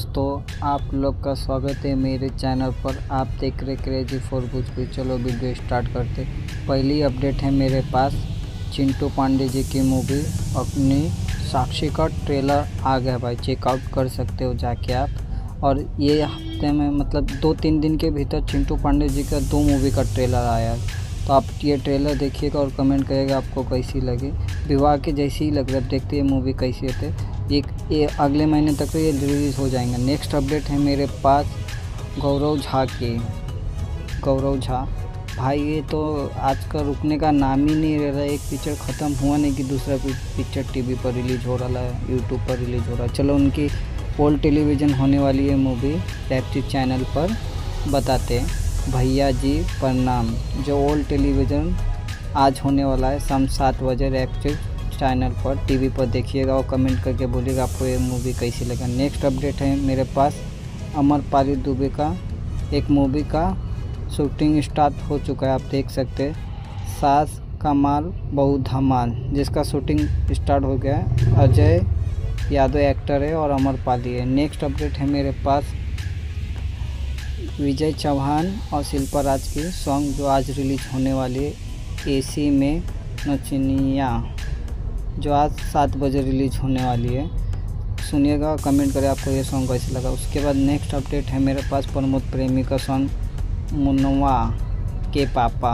दोस्तों, आप लोग का स्वागत है मेरे चैनल पर। आप देख रहे क्रेजी फॉर भोजपुरी। चलो वीडियो स्टार्ट करते। पहली अपडेट है मेरे पास, चिंटू पांडे जी की मूवी अपनी साक्षी का ट्रेलर आ गया भाई। चेकआउट कर सकते हो जाके आप। और ये हफ्ते में मतलब 2-3 दिन के भीतर चिंटू पांडे जी का 2 मूवी का ट्रेलर आया है। तो आप ये ट्रेलर देखिएगा और कमेंट करिएगा आपको कैसी लगी। विवाह के जैसी ही लग रहा है। देखते हैं मूवी कैसी होती है। ये अगले महीने तक तो ये रिलीज़ हो जाएंगे। नेक्स्ट अपडेट है मेरे पास गौरव झा की। गौरव झा भाई, ये तो आज का रुकने का नाम ही नहीं रह रहा है। एक पिक्चर ख़त्म हुआ नहीं कि दूसरा पिक्चर टीवी पर रिलीज़ हो रहा है, यूट्यूब पर रिलीज़ हो रहा है। चलो उनकी ओल्ड टेलीविज़न होने वाली है मूवी टैक्सी चैनल पर बताते हैं। भैया जी प्रणाम, जो ओल्ड टेलीविज़न आज होने वाला है शाम 7 बजे टैक्सी चैनल पर टीवी पर देखिएगा और कमेंट करके बोलिएगा आपको ये मूवी कैसी लगा। नेक्स्ट अपडेट है मेरे पास, अमरपाली दुबे का एक मूवी का शूटिंग स्टार्ट हो चुका है। आप देख सकते हैं, सास कमाल बहू धमाल, जिसका शूटिंग स्टार्ट हो गया है। अजय यादव एक्टर है और अमरपाली है। नेक्स्ट अपडेट है मेरे पास, विजय चौहान और शिल्पा राज की सॉन्ग जो आज रिलीज होने वाली है, एसी में नचनिया, जो आज 7 बजे रिलीज़ होने वाली है। सुनिएगा, कमेंट करें आपको ये सॉन्ग कैसे लगा। उसके बाद नेक्स्ट अपडेट है मेरे पास, प्रमोद प्रेमी का सॉन्ग मुन्नवा के पापा।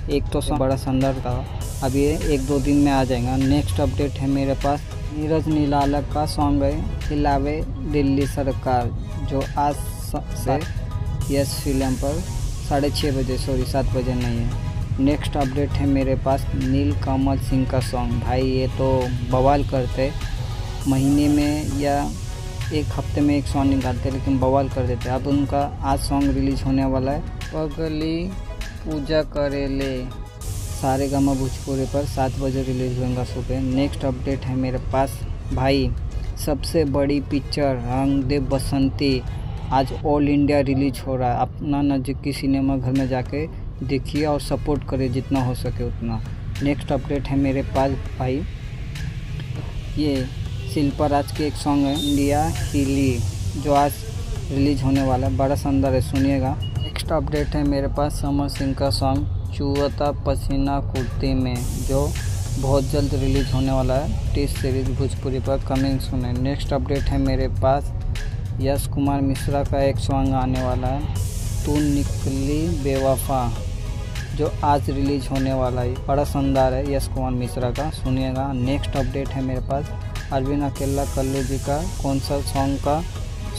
एक तो सॉन्ग बड़ा शानदार था, अब ये 1-2 दिन में आ जाएगा। नेक्स्ट अपडेट है मेरे पास, नीरज निराला का सॉन्ग है हिलावे दिल्ली सरकार, जो आज से यस फिल्म पर 6:30 बजे 7 बजे नहीं है। नेक्स्ट अपडेट है मेरे पास, नील कमल सिंह का सॉन्ग। भाई ये तो बवाल करते, महीने में या एक हफ्ते में एक सॉन्ग निकालते, लेकिन बवाल कर देते। अब उनका आज सॉन्ग रिलीज होने वाला है, पगली पूजा करे ले, सारेगामा भोजपुरी पर 7 बजे रिलीज होगा सुबह। नेक्स्ट अपडेट है मेरे पास भाई, सबसे बड़ी पिक्चर रंग दे बसंती आज ऑल इंडिया रिलीज हो रहा है। अपना नज़दीकी सिनेमा घर में जाके देखिए और सपोर्ट करिए जितना हो सके उतना। नेक्स्ट अपडेट है मेरे पास भाई, ये शिल्पा राज की एक सॉन्ग है इंडिया हिली, जो आज रिलीज होने वाला है, बड़ा शानदार है, सुनिएगा। नेक्स्ट अपडेट है मेरे पास, समर सिंह का सॉन्ग चुअता पसीना कुर्ती में, जो बहुत जल्द रिलीज होने वाला है टी सीरीज भोजपुरी पर, कमिंग सुने। नेक्स्ट अपडेट है मेरे पास, यश कुमार मिश्रा का एक सॉन्ग आने वाला है, तू निकली बेवफा, जो आज रिलीज होने वाला है, बड़ा शानदार है यश कुमार मिश्रा का, सुनिएगा। नेक्स्ट अपडेट है मेरे पास, अरविंद अकेला कल्लू जी का कौन सा सॉन्ग का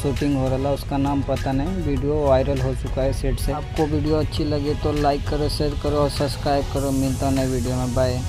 शूटिंग हो रहा है, उसका नाम पता नहीं, वीडियो वायरल हो चुका है सेट से। आपको वीडियो अच्छी लगे तो लाइक करो, शेयर करो और सब्सक्राइब करो। मिलता है नए वीडियो में, बाय।